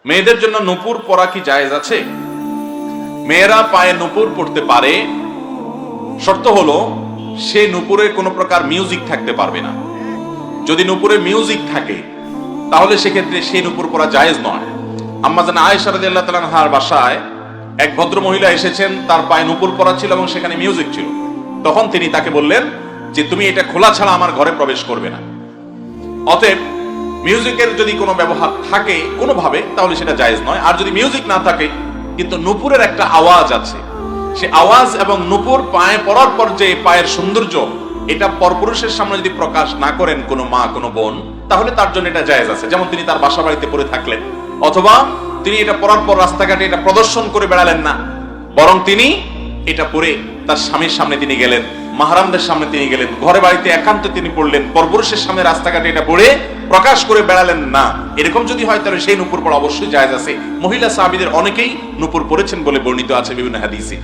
মেয়েদের জন্য নূপুর পরা কি জায়েজ আছে? মেয়েরা পায়ে নূপুর পড়তে পারে, শর্ত হলো সে নূপুরে কোনো প্রকার মিউজিক থাকতে পারবে না। যদি নূপুরে মিউজিক থাকে তাহলে সেক্ষেত্রে সেই নূপুর পরা জায়েজ নয়। আম্মাজান আয়েশা রাদিয়াল্লাহু তাআলা আনহার বাসায় এক ভদ্র মহিলা এসেছেন, তার পায়ে নূপুর পরা ছিল এবং সেখানে মিউজিক ছিল। তখন তিনি তাকে বললেন যে তুমি এটা খোলা ছাড়া আমার ঘরে প্রবেশ করবে না। অতএব মিউজিকের যদি কোনো ব্যবহার থাকে কোনোভাবে তাহলে সেটা জায়েজ নয়। আর যদি মিউজিক না থাকে কিন্তু নূপুরের একটা আওয়াজ আছে, সে আওয়াজ এবং নূপুর পায়ে পরার পর যে পায়ের সৌন্দর্য, এটা পরপুরুষের সামনে যদি প্রকাশ না করেন কোনো মা কোনো বোন, তাহলে তার জন্য এটা জায়েজ আছে। যেমন তিনি তার বাসা বাড়িতে পরে থাকলেন, অথবা তিনি এটা পরার পর রাস্তাঘাটে এটা প্রদর্শন করে বেড়ালেন না, বরং তিনি এটা পরে তার স্বামীর সামনে তিনি গেলেন, মাহরামদের সামনে তিনি গেলেন, ঘরে বাড়িতে একান্তে তিনি পড়লেন, পরপুরুষের সামনে রাস্তাঘাটে এটা পরে প্রকাশ করে বেড়ালেন না। এরকম যদি হয় তাহলে সেই নূপুর পরা অবশ্যই জায়েজ আছে। মহিলা সাহাবীদের অনেকেই নূপুর পরেছেন বলে বর্ণিত আছে বিভিন্ন হাদিসে।